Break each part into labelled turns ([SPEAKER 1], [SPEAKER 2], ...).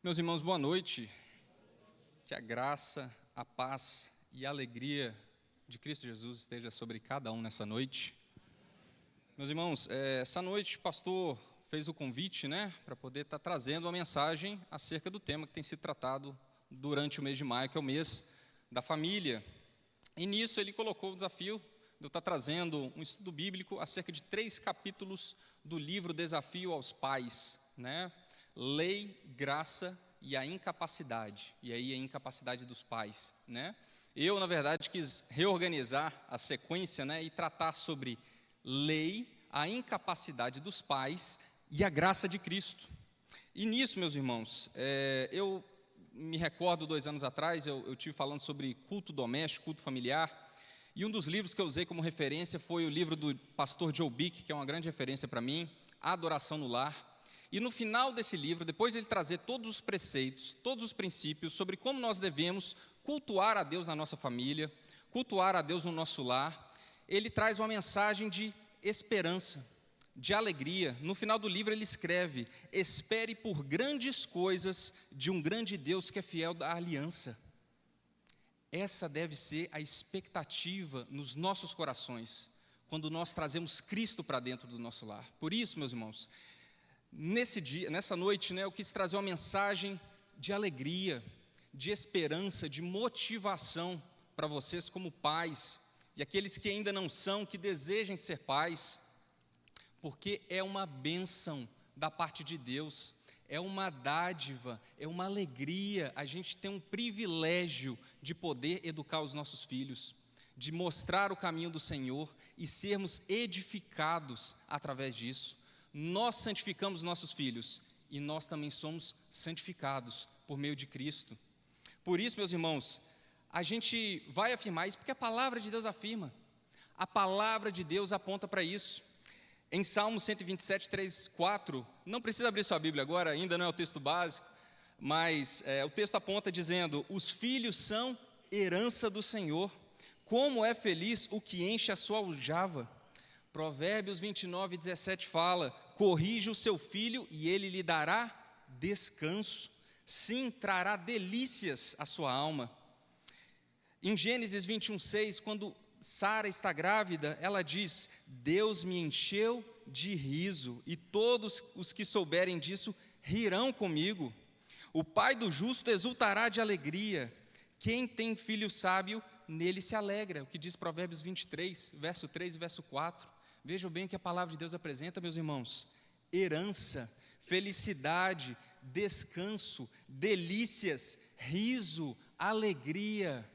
[SPEAKER 1] Meus irmãos, boa noite. Que a graça, a paz e a alegria de Cristo Jesus esteja sobre cada um nessa noite. Meus irmãos, essa noite o pastor fez o convite, para poder estar trazendo uma mensagem acerca do tema que tem sido tratado durante o mês de maio, que é o mês da família. E nisso ele colocou o desafio de eu estar trazendo um estudo bíblico acerca de 3 capítulos do livro Desafio aos Pais, Lei, graça e a incapacidade. E aí a incapacidade dos pais, Eu, na verdade, quis reorganizar a sequência, e tratar sobre lei, a incapacidade dos pais e a graça de Cristo. E nisso, meus irmãos, eu me recordo 2 anos atrás, eu estive falando sobre culto doméstico, culto familiar, e um dos livros que eu usei como referência foi o livro do pastor Joe Bick, que é uma grande referência para mim, Adoração no Lar. E no final desse livro, depois de ele trazer todos os preceitos, todos os princípios sobre como nós devemos cultuar a Deus na nossa família, cultuar a Deus no nosso lar, ele traz uma mensagem de esperança, de alegria. No final do livro ele escreve: espere por grandes coisas de um grande Deus que é fiel da aliança. Essa deve ser a expectativa nos nossos corações, quando nós trazemos Cristo para dentro do nosso lar. Por isso, meus irmãos, nessa noite, eu quis trazer uma mensagem de alegria, de esperança, de motivação para vocês como pais, e aqueles que ainda não são, que desejem ser pais, porque é uma bênção da parte de Deus, é uma dádiva, é uma alegria, a gente tem um privilégio de poder educar os nossos filhos, de mostrar o caminho do Senhor e sermos edificados através disso. Nós santificamos nossos filhos e nós também somos santificados por meio de Cristo. Por isso, meus irmãos, a gente vai afirmar isso porque a palavra de Deus afirma. A palavra de Deus aponta para isso. Em Salmo 127, 3, 4, não precisa abrir sua Bíblia agora, ainda não é o texto básico, mas o texto aponta dizendo: os filhos são herança do Senhor, como é feliz o que enche a sua aljava. Provérbios 29, 17 fala: corrija o seu filho e ele lhe dará descanso, sim, trará delícias à sua alma. Em Gênesis 21, 6, quando Sara está grávida, ela diz: Deus me encheu de riso, e todos os que souberem disso rirão comigo. O pai do justo exultará de alegria, quem tem filho sábio, nele se alegra, o que diz Provérbios 23, verso 3 e verso 4. Vejam bem o que a palavra de Deus apresenta, meus irmãos: herança, felicidade, descanso, delícias, riso, alegria.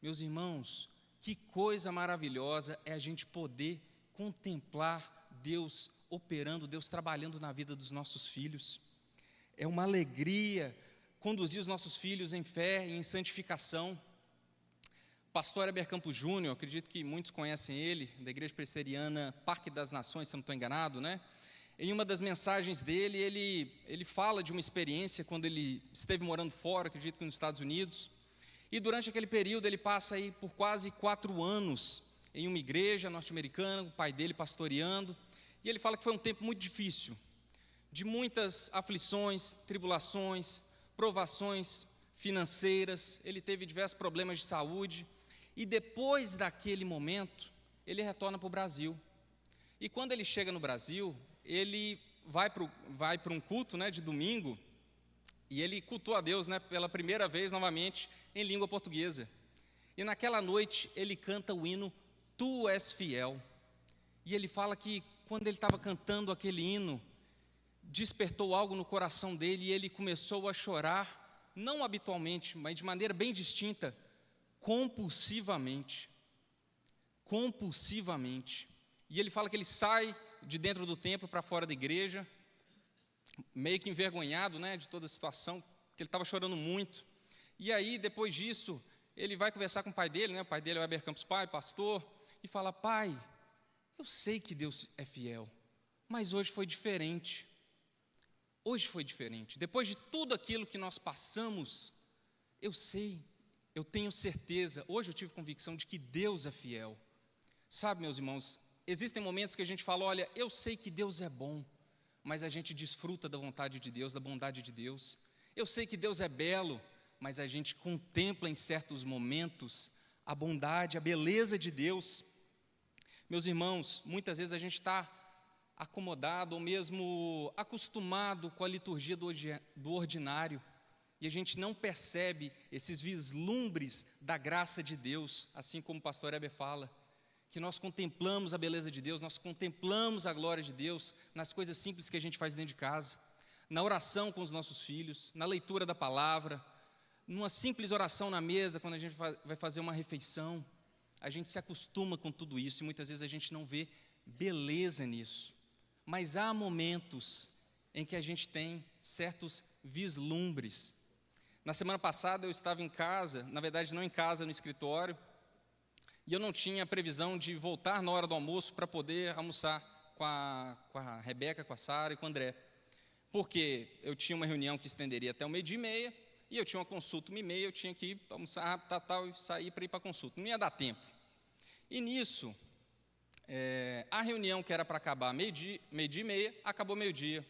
[SPEAKER 1] Meus irmãos, que coisa maravilhosa é a gente poder contemplar Deus operando, Deus trabalhando na vida dos nossos filhos. É uma alegria conduzir os nossos filhos em fé e em santificação. Pastor Heber Campos Júnior, acredito que muitos conhecem ele, da Igreja Presbiteriana Parque das Nações, se eu não estou enganado, Em uma das mensagens dele, ele fala de uma experiência quando ele esteve morando fora, acredito que nos Estados Unidos, e durante aquele período ele passa aí por quase 4 anos em uma igreja norte-americana, o pai dele pastoreando, e ele fala que foi um tempo muito difícil, de muitas aflições, tribulações, provações financeiras, ele teve diversos problemas de saúde. E depois daquele momento, ele retorna para o Brasil. E quando ele chega no Brasil, ele vai para um culto, de domingo, e ele cultua a Deus, pela primeira vez novamente em língua portuguesa. E naquela noite ele canta o hino Tu És Fiel. E ele fala que quando ele estava cantando aquele hino, despertou algo no coração dele e ele começou a chorar, não habitualmente, mas de maneira bem distinta, compulsivamente. E ele fala que ele sai de dentro do templo para fora da igreja, meio que envergonhado, de toda a situação, que ele estava chorando muito. E aí, depois disso, ele vai conversar com o pai dele, o pai dele é o Heber Campos Pai, pastor, e fala: pai, eu sei que Deus é fiel, mas hoje foi diferente. Depois de tudo aquilo que nós passamos, eu sei, eu tenho certeza, hoje eu tive convicção de que Deus é fiel. Sabe, meus irmãos, existem momentos que a gente fala: olha, eu sei que Deus é bom, mas a gente desfruta da vontade de Deus, da bondade de Deus. Eu sei que Deus é belo, mas a gente contempla em certos momentos a bondade, a beleza de Deus. Meus irmãos, muitas vezes a gente está acomodado ou mesmo acostumado com a liturgia do ordinário, e a gente não percebe esses vislumbres da graça de Deus, assim como o pastor Heber fala, que nós contemplamos a beleza de Deus, nós contemplamos a glória de Deus nas coisas simples que a gente faz dentro de casa, na oração com os nossos filhos, na leitura da palavra, numa simples oração na mesa, quando a gente vai fazer uma refeição. A gente se acostuma com tudo isso e muitas vezes a gente não vê beleza nisso. Mas há momentos em que a gente tem certos vislumbres. Na semana passada eu estava em casa, na verdade não em casa, no escritório, e eu não tinha previsão de voltar na hora do almoço para poder almoçar com a Rebeca, com a Sara e com o André. Porque eu tinha uma reunião que estenderia até o 12:30, e eu tinha uma consulta 1h30, eu tinha que ir almoçar, e sair para ir para a consulta. Não ia dar tempo. E nisso, a reunião que era para acabar meio-dia e meia, acabou meio-dia.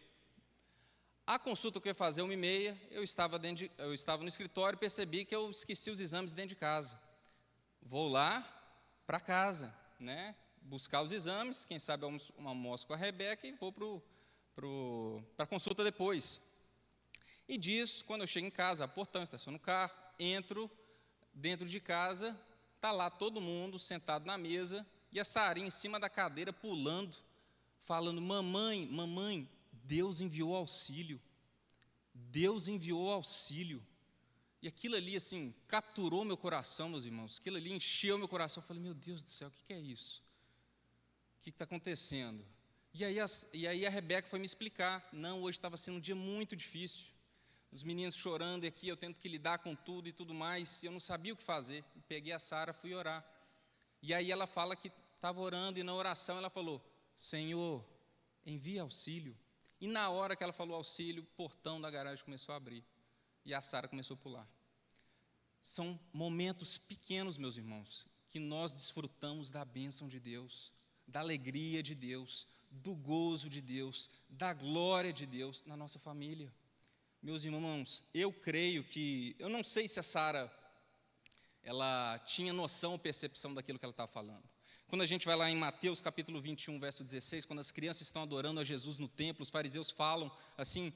[SPEAKER 1] A consulta que eu ia fazer 1h30, eu estava no escritório e percebi que eu esqueci os exames dentro de casa. Vou lá para casa, né, buscar os exames, quem sabe um almoço com a Rebeca e vou para a consulta depois. E disso, quando eu chego em casa, a portão, estaciono o carro, entro dentro de casa, está lá todo mundo sentado na mesa, e a Sarinha em cima da cadeira pulando, falando: mamãe, Deus enviou auxílio. Deus enviou auxílio. E aquilo ali, assim, capturou meu coração, meus irmãos. Aquilo ali encheu meu coração. Eu falei: meu Deus do céu, o que é isso? O que está acontecendo? E aí a Rebeca foi me explicar. Não, hoje estava sendo um dia muito difícil. Os meninos chorando e aqui, eu tendo que lidar com tudo e tudo mais. E eu não sabia o que fazer. Peguei a Sara, fui orar. E aí ela fala que estava orando, e na oração ela falou: Senhor, envia auxílio. E na hora que ela falou auxílio, o portão da garagem começou a abrir. E a Sara começou a pular. São momentos pequenos, meus irmãos, que nós desfrutamos da bênção de Deus, da alegria de Deus, do gozo de Deus, da glória de Deus na nossa família. Meus irmãos, eu creio que, eu não sei se a Sara, ela tinha noção ou percepção daquilo que ela estava falando. Quando a gente vai lá em Mateus capítulo 21, verso 16, quando as crianças estão adorando a Jesus no templo, os fariseus falam assim: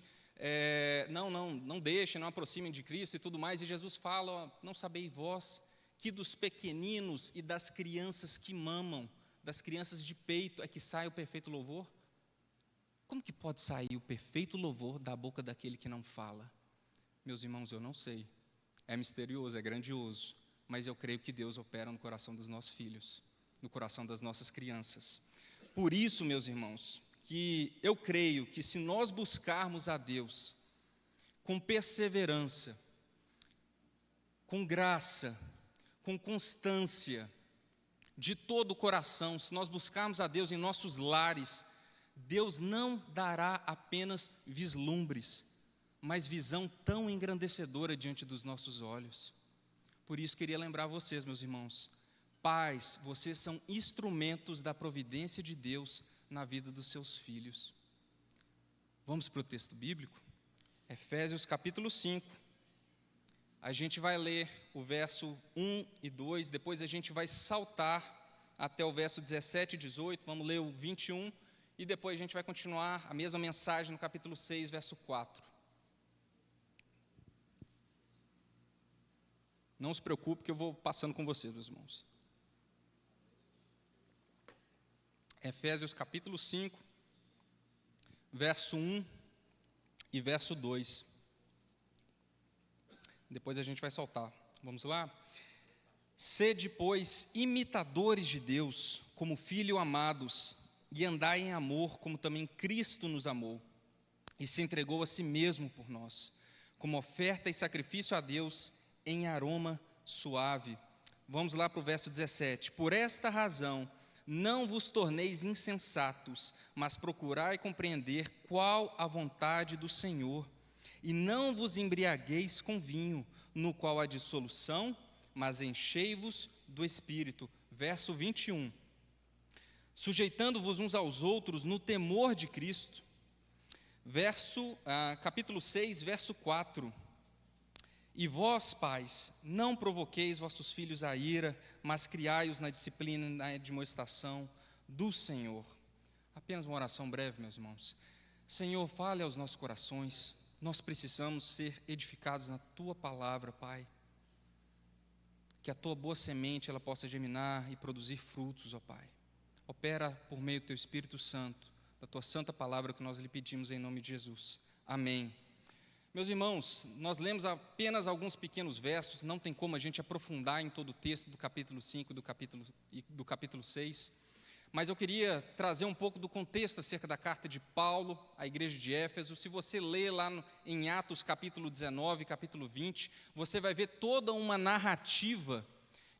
[SPEAKER 1] não deixem, não aproximem de Cristo e tudo mais, e Jesus fala: não sabeis vós que dos pequeninos e das crianças que mamam, das crianças de peito, é que sai o perfeito louvor? Como que pode sair o perfeito louvor da boca daquele que não fala? Meus irmãos, eu não sei, é misterioso, é grandioso, mas eu creio que Deus opera no coração dos nossos filhos, no coração das nossas crianças. Por isso, meus irmãos, que eu creio que se nós buscarmos a Deus com perseverança, com graça, com constância, de todo o coração, se nós buscarmos a Deus em nossos lares, Deus não dará apenas vislumbres, mas visão tão engrandecedora diante dos nossos olhos. Por isso queria lembrar vocês, meus irmãos, pais, vocês são instrumentos da providência de Deus na vida dos seus filhos. Vamos para o texto bíblico? Efésios capítulo 5. A gente vai ler o verso 1 e 2, depois a gente vai saltar até o verso 17 e 18, vamos ler o 21, e depois a gente vai continuar a mesma mensagem no capítulo 6, verso 4. Não se preocupe que eu vou passando com vocês, meus irmãos. Efésios capítulo 5, verso 1 e verso 2. Depois a gente vai soltar. Vamos lá? Sede, pois, imitadores de Deus, como filhos amados, e andai em amor, como também Cristo nos amou, e se entregou a si mesmo por nós, como oferta e sacrifício a Deus, em aroma suave. Vamos lá para o verso 17. Por esta razão, não vos torneis insensatos, mas procurai compreender qual a vontade do Senhor. E não vos embriagueis com vinho, no qual há dissolução, mas enchei-vos do Espírito. Verso 21. Sujeitando-vos uns aos outros no temor de Cristo. capítulo 6, verso 4. E vós, pais, não provoqueis vossos filhos à ira, mas criai-os na disciplina e na admoestação do Senhor. Apenas uma oração breve, meus irmãos. Senhor, fale aos nossos corações. Nós precisamos ser edificados na Tua palavra, Pai. Que a Tua boa semente ela possa germinar e produzir frutos, ó Pai. Opera por meio do Teu Espírito Santo, da Tua santa palavra que nós lhe pedimos em nome de Jesus. Amém. Meus irmãos, nós lemos apenas alguns pequenos versos, não tem como a gente aprofundar em todo o texto do capítulo 5 e do capítulo 6, mas eu queria trazer um pouco do contexto acerca da carta de Paulo à igreja de Éfeso. Se você ler lá em Atos capítulo 19, capítulo 20, você vai ver toda uma narrativa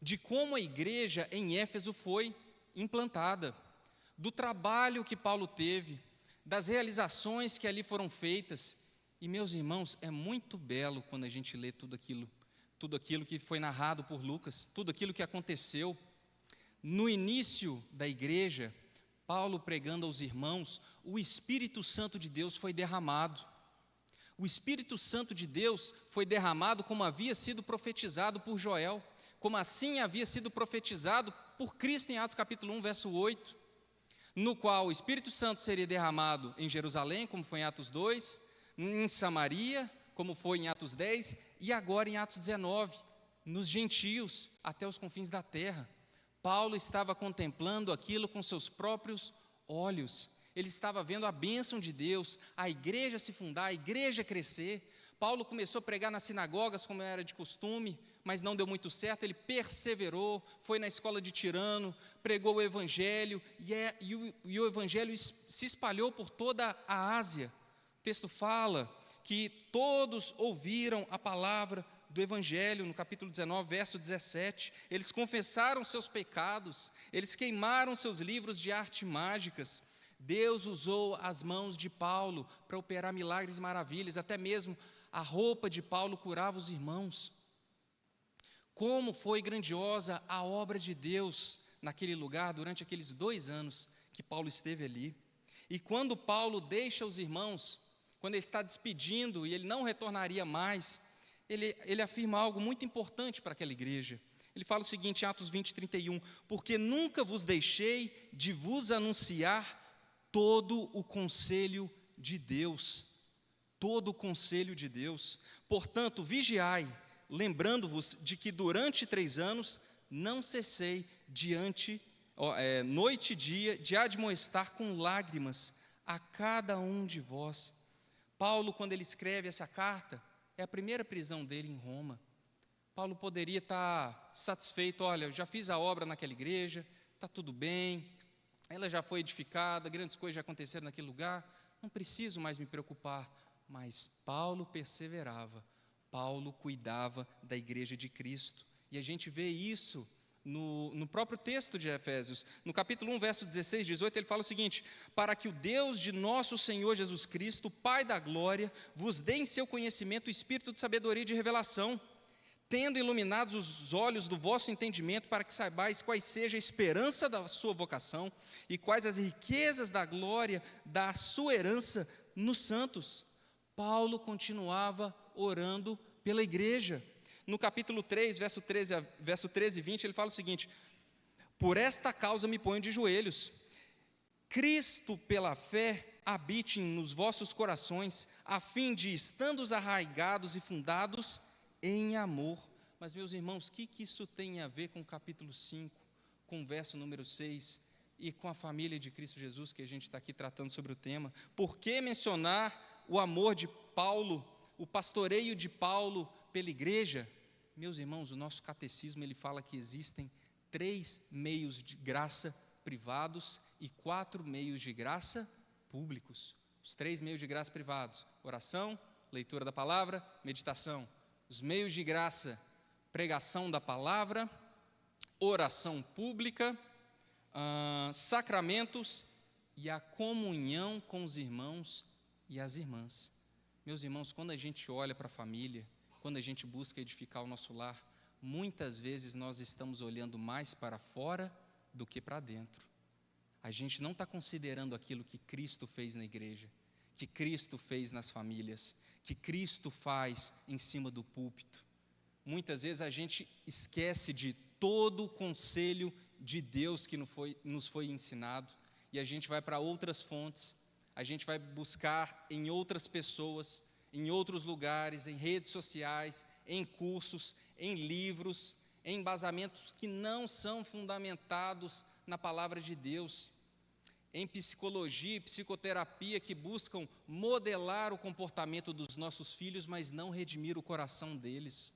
[SPEAKER 1] de como a igreja em Éfeso foi implantada, do trabalho que Paulo teve, das realizações que ali foram feitas. E, meus irmãos, é muito belo quando a gente lê tudo aquilo que foi narrado por Lucas, tudo aquilo que aconteceu. No início da igreja, Paulo pregando aos irmãos, o Espírito Santo de Deus foi derramado. O Espírito Santo de Deus foi derramado como havia sido profetizado por Joel, como assim havia sido profetizado por Cristo em Atos capítulo 1, verso 8, no qual o Espírito Santo seria derramado em Jerusalém, como foi em Atos 2, em Samaria, como foi em Atos 10, e agora em Atos 19, nos gentios, até os confins da terra. Paulo estava contemplando aquilo com seus próprios olhos, ele estava vendo a bênção de Deus, a igreja se fundar, a igreja crescer. Paulo começou a pregar nas sinagogas, como era de costume, mas não deu muito certo, ele perseverou, foi na escola de Tirano, pregou o evangelho, e o evangelho se espalhou por toda a Ásia. O texto fala que todos ouviram a palavra do Evangelho, no capítulo 19, verso 17. Eles confessaram seus pecados, eles queimaram seus livros de arte mágicas. Deus usou as mãos de Paulo para operar milagres e maravilhas, até mesmo a roupa de Paulo curava os irmãos. Como foi grandiosa a obra de Deus naquele lugar, durante aqueles 2 anos que Paulo esteve ali. E quando Paulo deixa os irmãos, quando ele está despedindo e ele não retornaria mais, ele afirma algo muito importante para aquela igreja. Ele fala o seguinte, em Atos 20, 31, porque nunca vos deixei de vos anunciar todo o conselho de Deus. Todo o conselho de Deus. Portanto, vigiai, lembrando-vos de que durante 3 anos não cessei noite e dia, de admoestar com lágrimas a cada um de vós. Paulo, quando ele escreve essa carta, é a primeira prisão dele em Roma. Paulo poderia estar satisfeito, olha, eu já fiz a obra naquela igreja, está tudo bem, ela já foi edificada, grandes coisas já aconteceram naquele lugar, não preciso mais me preocupar. Mas Paulo perseverava, Paulo cuidava da igreja de Cristo. E a gente vê isso no próprio texto de Efésios, no capítulo 1, verso 16, 18, ele fala o seguinte, para que o Deus de nosso Senhor Jesus Cristo, Pai da glória, vos dê em seu conhecimento o espírito de sabedoria e de revelação, tendo iluminados os olhos do vosso entendimento, para que saibais quais seja a esperança da sua vocação, e quais as riquezas da glória da sua herança nos santos. Paulo continuava orando pela igreja. No capítulo 3, verso 13 e 20, ele fala o seguinte, por esta causa me ponho de joelhos, Cristo pela fé habite nos vossos corações, a fim de, estando arraigados e fundados em amor. Mas, meus irmãos, o que isso tem a ver com o capítulo 5, com o verso número 6, e com a família de Cristo Jesus, que a gente está aqui tratando sobre o tema? Por que mencionar o amor de Paulo, o pastoreio de Paulo pela igreja? Meus irmãos, o nosso catecismo ele fala que existem 3 meios de graça privados e 4 meios de graça públicos. Os 3 meios de graça privados: oração, leitura da palavra, meditação. Os meios de graça: pregação da palavra, oração pública, sacramentos e a comunhão com os irmãos e as irmãs. Meus irmãos, quando a gente olha para a família, quando a gente busca edificar o nosso lar, muitas vezes nós estamos olhando mais para fora do que para dentro. A gente não está considerando aquilo que Cristo fez na igreja, que Cristo fez nas famílias, que Cristo faz em cima do púlpito. Muitas vezes a gente esquece de todo o conselho de Deus que nos foi ensinado, e a gente vai para outras fontes, a gente vai buscar em outras pessoas, em outros lugares, em redes sociais, em cursos, em livros, em embasamentos que não são fundamentados na palavra de Deus, em psicologia e psicoterapia que buscam modelar o comportamento dos nossos filhos, mas não redimir o coração deles.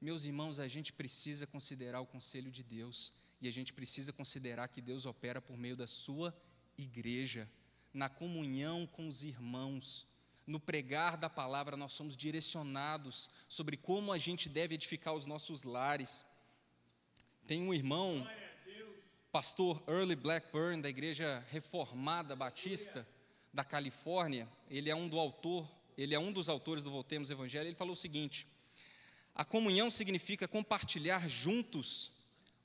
[SPEAKER 1] Meus irmãos, a gente precisa considerar o conselho de Deus, e a gente precisa considerar que Deus opera por meio da sua igreja, na comunhão com os irmãos, no pregar da palavra. Nós somos direcionados sobre como a gente deve edificar os nossos lares. Tem um irmão, pastor Early Blackburn, da Igreja Reformada Batista da Califórnia, ele é um dos autores do Voltemos ao Evangelho. Ele falou o seguinte: a comunhão significa compartilhar juntos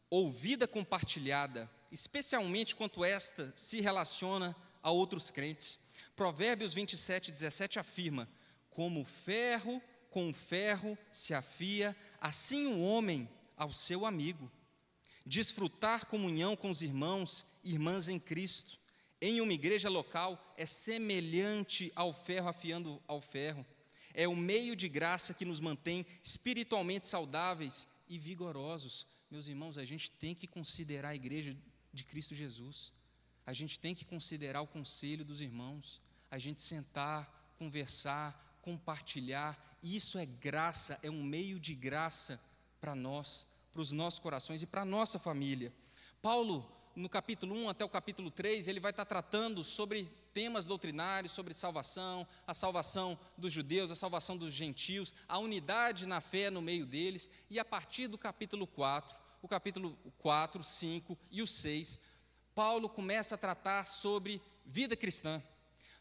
[SPEAKER 1] ou vida compartilhada, especialmente quando esta se relaciona a outros crentes. Provérbios 27:17 afirma: como ferro com ferro se afia, assim o homem ao seu amigo. Desfrutar comunhão com os irmãos e irmãs em Cristo, em uma igreja local, é semelhante ao ferro afiando ao ferro. É o meio de graça que nos mantém espiritualmente saudáveis e vigorosos. Meus irmãos, a gente tem que considerar a igreja de Cristo Jesus. A gente tem que considerar o conselho dos irmãos. A gente sentar, conversar, compartilhar. Isso é graça, é um meio de graça para nós, para os nossos corações e para a nossa família. Paulo, no capítulo 1 até o capítulo 3, ele vai estar tratando sobre temas doutrinários, sobre salvação, a salvação dos judeus, a salvação dos gentios, a unidade na fé no meio deles, e a partir do capítulo 4, o capítulo 4, 5 e o 6, Paulo começa a tratar sobre vida cristã.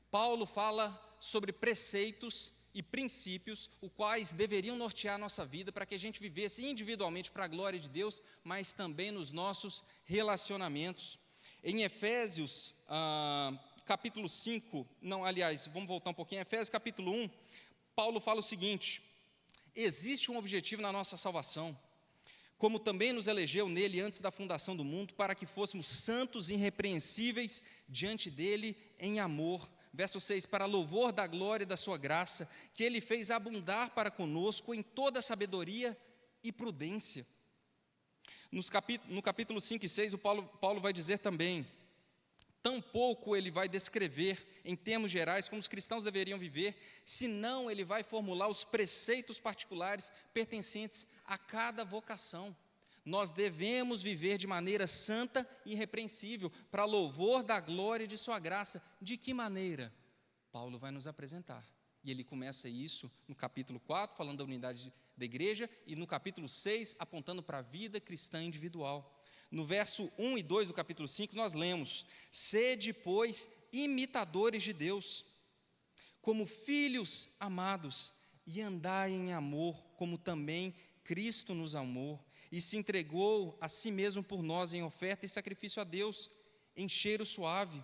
[SPEAKER 1] Paulo fala sobre preceitos e princípios, os quais deveriam nortear a nossa vida para que a gente vivesse individualmente para a glória de Deus, mas também nos nossos relacionamentos. Em Efésios, capítulo 5, vamos voltar um pouquinho, Efésios capítulo 1, Paulo fala o seguinte: existe um objetivo na nossa salvação, como também nos elegeu nele antes da fundação do mundo, para que fôssemos santos e irrepreensíveis diante dele em amor. Verso 6, para louvor da glória e da sua graça, que ele fez abundar para conosco em toda sabedoria e prudência. No capítulo 5 e 6, o Paulo vai dizer também: tampouco ele vai descrever em termos gerais como os cristãos deveriam viver, senão ele vai formular os preceitos particulares pertencentes a cada vocação. Nós devemos viver de maneira santa e irrepreensível, para louvor da glória de sua graça. De que maneira? Paulo vai nos apresentar. E ele começa isso no capítulo 4, falando da unidade da igreja, e no capítulo 6, apontando para a vida cristã individual. No verso 1 e 2 do capítulo 5, nós lemos: sede, pois, imitadores de Deus, como filhos amados, e andai em amor, como também Cristo nos amou, e se entregou a si mesmo por nós em oferta e sacrifício a Deus, em cheiro suave.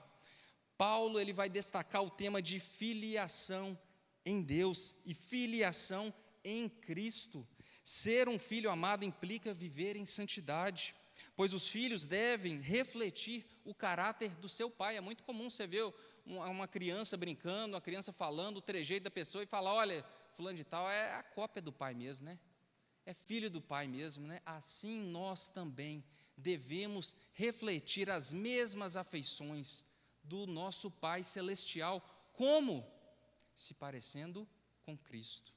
[SPEAKER 1] Paulo ele vai destacar o tema de filiação em Deus e filiação em Cristo. Ser um filho amado implica viver em santidade, pois os filhos devem refletir o caráter do seu pai. É muito comum você ver uma criança brincando, uma criança falando o trejeito da pessoa e falar: olha, fulano de tal é a cópia do pai mesmo, né? É filho do pai mesmo, né? Assim nós também devemos refletir as mesmas afeições do nosso Pai Celestial. Como? Se parecendo com Cristo.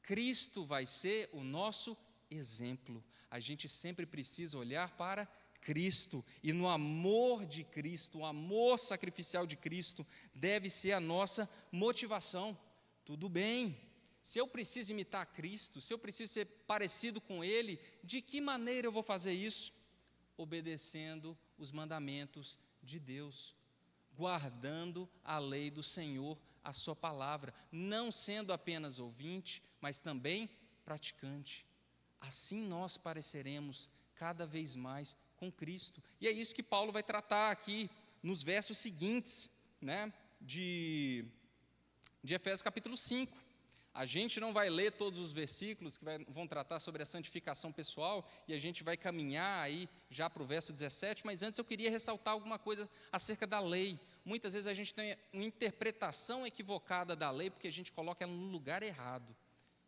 [SPEAKER 1] Cristo vai ser o nosso exemplo. A gente sempre precisa olhar para Cristo, e no amor de Cristo, o amor sacrificial de Cristo deve ser a nossa motivação. Tudo bem, se eu preciso imitar Cristo, se eu preciso ser parecido com Ele, de que maneira eu vou fazer isso? Obedecendo os mandamentos de Deus, guardando a lei do Senhor, a sua palavra, não sendo apenas ouvinte, mas também praticante. Assim nós pareceremos cada vez mais com Cristo. E é isso que Paulo vai tratar aqui nos versos seguintes, né, de de Efésios capítulo 5. A gente não vai ler todos os versículos que vão tratar sobre a santificação pessoal, e a gente vai caminhar aí já para o verso 17, mas antes eu queria ressaltar alguma coisa acerca da lei. Muitas vezes a gente tem uma interpretação equivocada da lei, porque a gente coloca ela no lugar errado,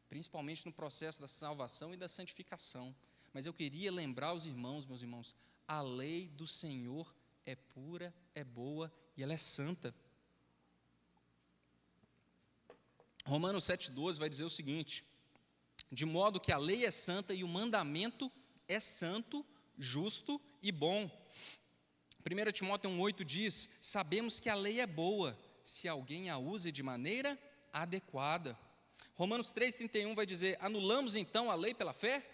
[SPEAKER 1] principalmente no processo da salvação e da santificação. Mas eu queria lembrar os irmãos, meus irmãos, a lei do Senhor é pura, é boa e ela é santa. Romanos 7,12 vai dizer o seguinte: de modo que a lei é santa e o mandamento é santo, justo e bom. 1 Timóteo 1,8 diz: sabemos que a lei é boa, se alguém a use de maneira adequada. Romanos 3,31 vai dizer: anulamos então a lei pela fé?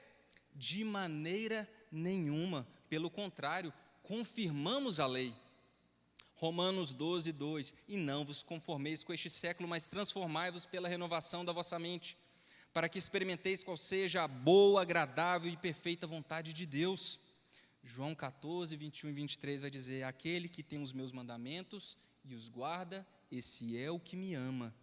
[SPEAKER 1] De maneira nenhuma, pelo contrário, confirmamos a lei. Romanos 12,2: e não vos conformeis com este século, mas transformai-vos pela renovação da vossa mente, para que experimenteis qual seja a boa, agradável e perfeita vontade de Deus. João 14, 21 e 23 vai dizer: aquele que tem os meus mandamentos e os guarda, esse é o que me ama.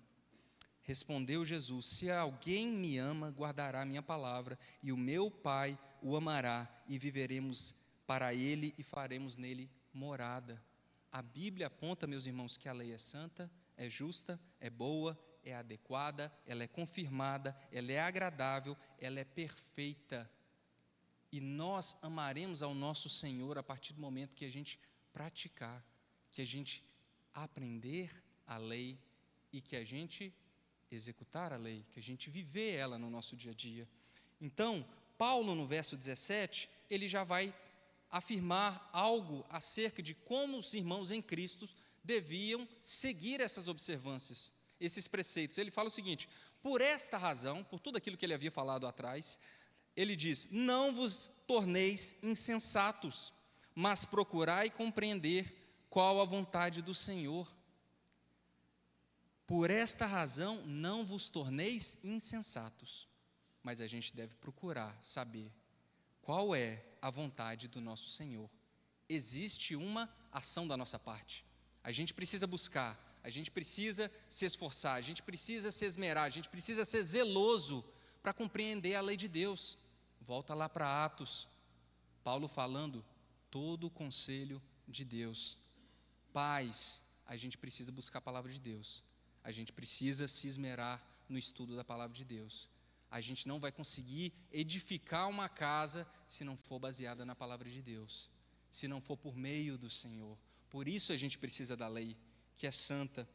[SPEAKER 1] Respondeu Jesus: se alguém me ama, guardará a minha palavra, e o meu Pai o amará, e viveremos para ele e faremos nele morada. A Bíblia aponta, meus irmãos, que a lei é santa, é justa, é boa, é adequada, ela é confirmada, ela é agradável, ela é perfeita. E nós amaremos ao nosso Senhor a partir do momento que a gente praticar, que a gente aprender a lei e que a gente executar a lei, que a gente viver ela no nosso dia a dia. Então, Paulo, no verso 17, ele já vai afirmar algo acerca de como os irmãos em Cristo deviam seguir essas observâncias, esses preceitos. Ele fala o seguinte: por esta razão, por tudo aquilo que ele havia falado atrás, ele diz: não vos torneis insensatos, mas procurai compreender qual a vontade do Senhor. Por esta razão, não vos torneis insensatos, mas a gente deve procurar saber qual é a vontade do nosso Senhor. Existe uma ação da nossa parte. A gente precisa buscar, a gente precisa se esforçar, a gente precisa se esmerar, a gente precisa ser zeloso para compreender a lei de Deus. Volta lá para Atos, Paulo falando todo o conselho de Deus. Pais, a gente precisa buscar a palavra de Deus. A gente precisa se esmerar no estudo da palavra de Deus. A gente não vai conseguir edificar uma casa se não for baseada na palavra de Deus, se não for por meio do Senhor. Por isso a gente precisa da lei, que é santa.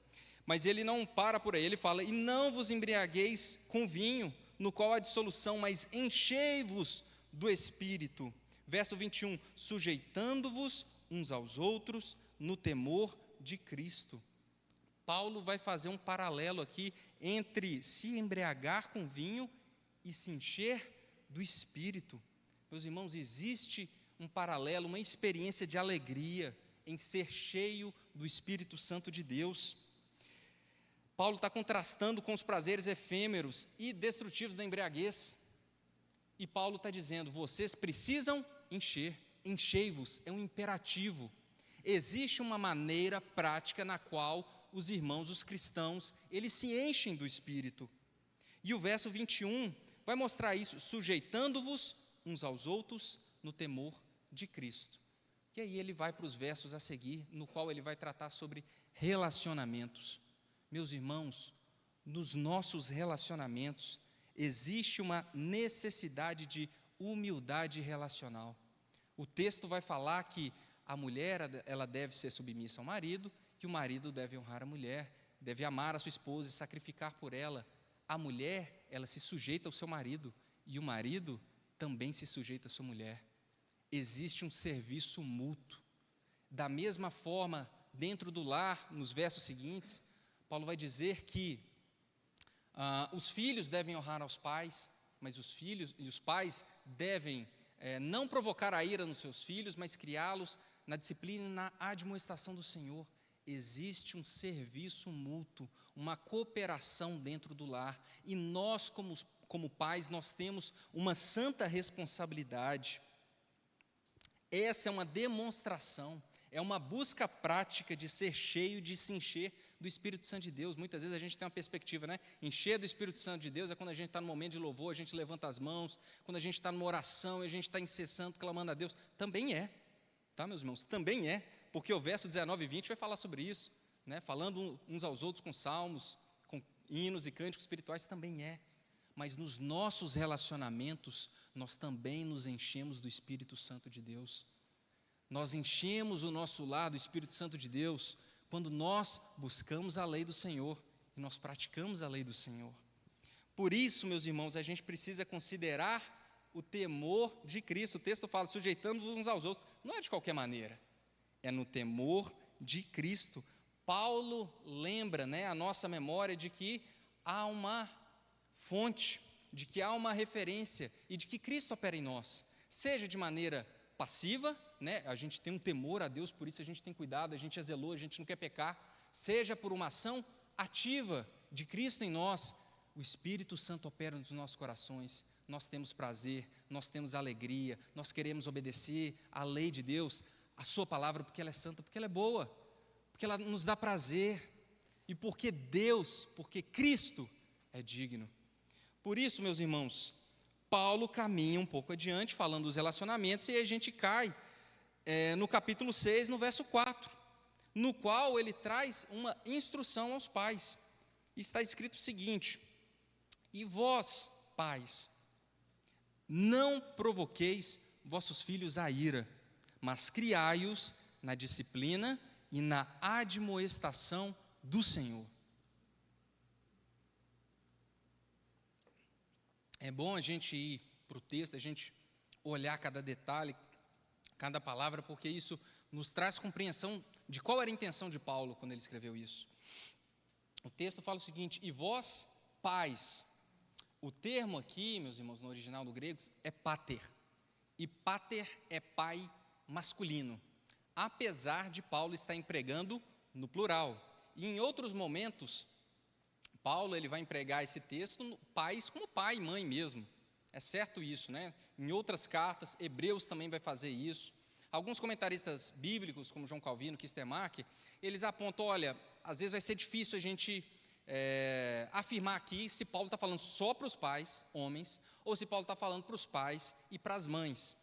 [SPEAKER 1] Mas ele não para por aí, ele fala: e não vos embriagueis com vinho, no qual há dissolução, mas enchei-vos do Espírito. Verso 21, sujeitando-vos uns aos outros no temor de Cristo. Paulo vai fazer um paralelo aqui entre se embriagar com vinho e se encher do Espírito. Meus irmãos, existe um paralelo, uma experiência de alegria em ser cheio do Espírito Santo de Deus. Paulo está contrastando com os prazeres efêmeros e destrutivos da embriaguez. E Paulo está dizendo: vocês precisam encher, enchei-vos, é um imperativo. Existe uma maneira prática na qual os irmãos, os cristãos, eles se enchem do Espírito. E o verso 21 vai mostrar isso: sujeitando-vos uns aos outros no temor de Cristo. E aí ele vai para os versos a seguir, no qual ele vai tratar sobre relacionamentos. Meus irmãos, nos nossos relacionamentos existe uma necessidade de humildade relacional. O texto vai falar que a mulher, ela deve ser submissa ao marido, que o marido deve honrar a mulher, deve amar a sua esposa e sacrificar por ela. A mulher, ela se sujeita ao seu marido, e o marido também se sujeita à sua mulher. Existe um serviço mútuo. Da mesma forma, dentro do lar, nos versos seguintes, Paulo vai dizer que os filhos devem honrar aos pais, mas os filhos e os pais devem não provocar a ira nos seus filhos, mas criá-los na disciplina e na admoestação do Senhor. Existe um serviço mútuo, uma cooperação dentro do lar, e nós, como pais, nós temos uma santa responsabilidade. Essa é uma demonstração, É uma busca prática de ser cheio, de se encher do Espírito Santo de Deus. Muitas vezes a gente tem uma perspectiva, né? Encher do Espírito Santo de Deus é quando a gente está no momento de louvor, a gente levanta as mãos, quando a gente está numa oração e a gente está incessante, clamando a Deus. Também é, tá, meus irmãos? Também é, porque o verso 19 e 20 vai falar sobre isso, né? Falando uns aos outros com salmos, com hinos e cânticos espirituais, também é. Mas nos nossos relacionamentos, nós também nos enchemos do Espírito Santo de Deus. Nós enchemos o nosso lar do Espírito Santo de Deus quando nós buscamos a lei do Senhor e nós praticamos a lei do Senhor. Por isso, meus irmãos, a gente precisa considerar o temor de Cristo. O texto fala, sujeitando-vos uns aos outros. Não é de qualquer maneira, é no temor de Cristo. Paulo lembra, né, a nossa memória de que há uma fonte, de que há uma referência e de que Cristo opera em nós, seja de maneira passiva, né? A gente tem um temor a Deus, por isso a gente tem cuidado, a gente é zeloso, a gente não quer pecar, seja por uma ação ativa de Cristo em nós, o Espírito Santo opera nos nossos corações, nós temos prazer, nós temos alegria, nós queremos obedecer à lei de Deus, a sua palavra, porque ela é santa, porque ela é boa, porque ela nos dá prazer, e porque Cristo é digno. Por isso, meus irmãos, Paulo caminha um pouco adiante, falando dos relacionamentos, e a gente cai no capítulo 6, no verso 4, no qual ele traz uma instrução aos pais. Está escrito o seguinte: e vós, pais, não provoqueis vossos filhos à ira, mas criai-os na disciplina e na admoestação do Senhor. É bom a gente ir para o texto, a gente olhar cada detalhe, cada palavra, porque isso nos traz compreensão de qual era a intenção de Paulo quando ele escreveu isso. O texto fala o seguinte: e vós, pais. O termo aqui, meus irmãos, no original do grego, é pater. E pater é pai masculino, apesar de Paulo estar empregando no plural. E em outros momentos, Paulo ele vai empregar esse texto, pais como pai e mãe mesmo. É certo isso, né? Em outras cartas, Hebreus também vai fazer isso. Alguns comentaristas bíblicos, como João Calvino, Kistemark, eles apontam, olha, às vezes vai ser difícil a gente afirmar aqui se Paulo está falando só para os pais, homens, ou se Paulo está falando para os pais e para as mães.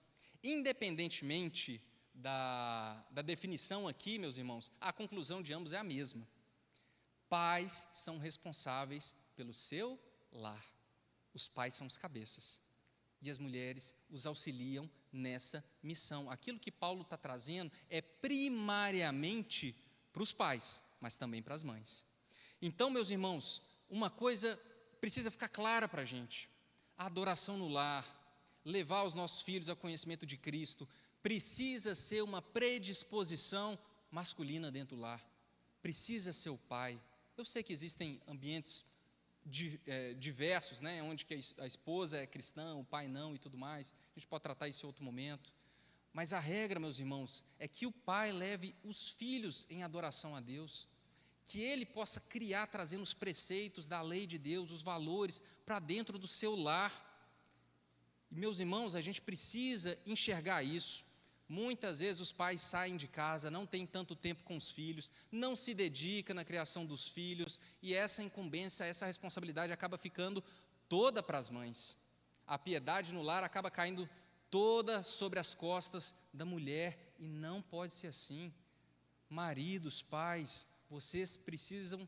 [SPEAKER 1] Independentemente da definição aqui, meus irmãos, a conclusão de ambos é a mesma. Pais são responsáveis pelo seu lar. Os pais são os cabeças. E as mulheres os auxiliam nessa missão. Aquilo que Paulo está trazendo é primariamente para os pais, mas também para as mães. Então, meus irmãos, uma coisa precisa ficar clara para a gente: a adoração no lar, levar os nossos filhos ao conhecimento de Cristo, precisa ser uma predisposição masculina dentro do lar. Precisa ser o pai. Eu sei que existem ambientes diversos, né, onde que a esposa é cristã, o pai não e tudo mais. A gente pode tratar isso em outro momento. Mas a regra, meus irmãos, é que o pai leve os filhos em adoração a Deus, que ele possa criar, trazendo os preceitos da lei de Deus, os valores, para dentro do seu lar. E, meus irmãos, a gente precisa enxergar isso. Muitas vezes os pais saem de casa, não têm tanto tempo com os filhos, não se dedicam na criação dos filhos, e essa incumbência, essa responsabilidade acaba ficando toda para as mães. A piedade no lar acaba caindo toda sobre as costas da mulher, e não pode ser assim. Maridos, pais, vocês precisam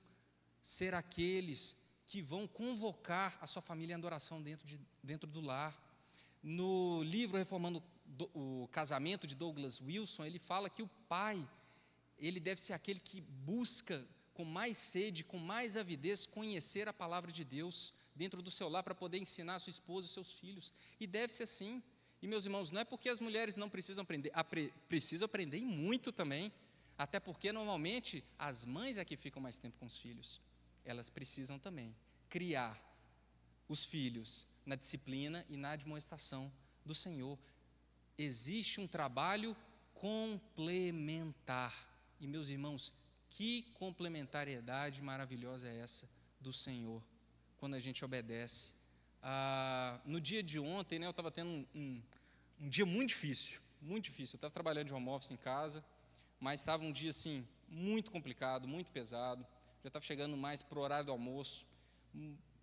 [SPEAKER 1] ser aqueles que vão convocar a sua família em adoração dentro do lar. No livro Reformando o Casamento, de Douglas Wilson, ele fala que o pai, ele deve ser aquele que busca com mais sede, com mais avidez, conhecer a palavra de Deus dentro do seu lar, para poder ensinar a sua esposa e os seus filhos, e deve ser assim. E, meus irmãos, não é porque as mulheres não precisam aprender, precisam aprender e muito também, até porque normalmente as mães é que ficam mais tempo com os filhos, elas precisam também criar os filhos na disciplina e na admoestação do Senhor. Existe um trabalho complementar, e, meus irmãos, que complementariedade maravilhosa é essa do Senhor, quando a gente obedece. No dia de ontem, né, eu estava tendo um dia muito difícil, eu estava trabalhando de home office em casa, mas estava um dia assim, muito complicado, muito pesado, já estava chegando mais para o horário do almoço,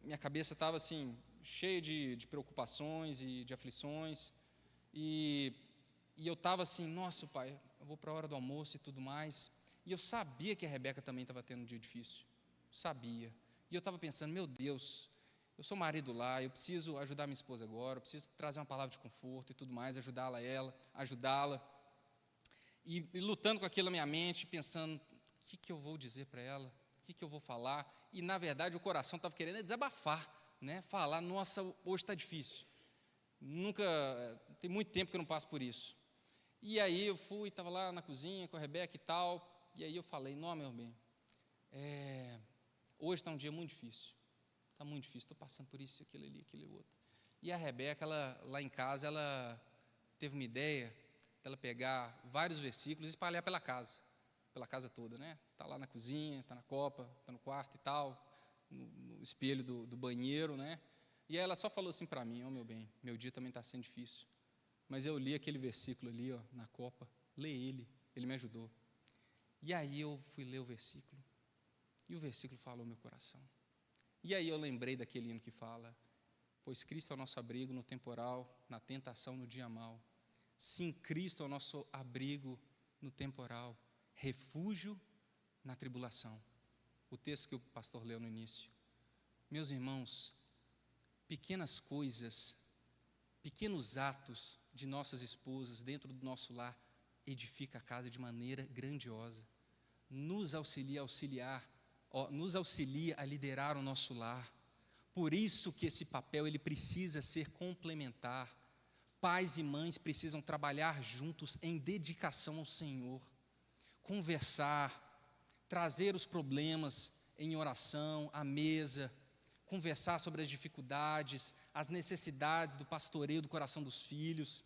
[SPEAKER 1] minha cabeça estava assim, cheia de preocupações e de aflições, e eu estava assim, nossa pai, eu vou para a hora do almoço e tudo mais, e eu sabia que a Rebeca também estava tendo um dia difícil, sabia, e eu estava pensando, meu Deus, eu sou marido lá, eu preciso ajudar minha esposa agora, eu preciso trazer uma palavra de conforto e tudo mais, ajudá-la, e lutando com aquilo na minha mente, pensando, o que eu vou dizer para ela, o que eu vou falar, e na verdade o coração estava querendo desabafar, né? Falar, nossa, hoje está difícil, tem muito tempo que eu não passo por isso, e aí eu fui, estava lá na cozinha com a Rebeca e tal, e aí eu falei, não, meu bem, hoje está um dia muito difícil, estou passando por isso, aquilo ali, aquele outro, e a Rebeca, lá em casa, ela teve uma ideia, ela pegar vários versículos e espalhar pela casa toda, né? Está lá na cozinha, está na copa, está no quarto e tal, no espelho do banheiro, né? E aí ela só falou assim para mim, meu bem, meu dia também está sendo difícil, mas eu li aquele versículo ali, na copa, lê ele me ajudou. E aí eu fui ler o versículo, e o versículo falou meu coração. E aí eu lembrei daquele hino que fala, pois Cristo é o nosso abrigo no temporal, na tentação, no dia mau. Sim, Cristo é o nosso abrigo no temporal, refúgio na tribulação. O texto que o pastor leu no início. Meus irmãos, pequenas coisas, pequenos atos de nossas esposas dentro do nosso lar edifica a casa de maneira grandiosa. Nos auxilia a liderar o nosso lar. Por isso que esse papel ele precisa ser complementar. Pais e mães precisam trabalhar juntos em dedicação ao Senhor, conversar, trazer os problemas em oração, à mesa, conversar sobre as dificuldades, as necessidades do pastoreio do coração dos filhos.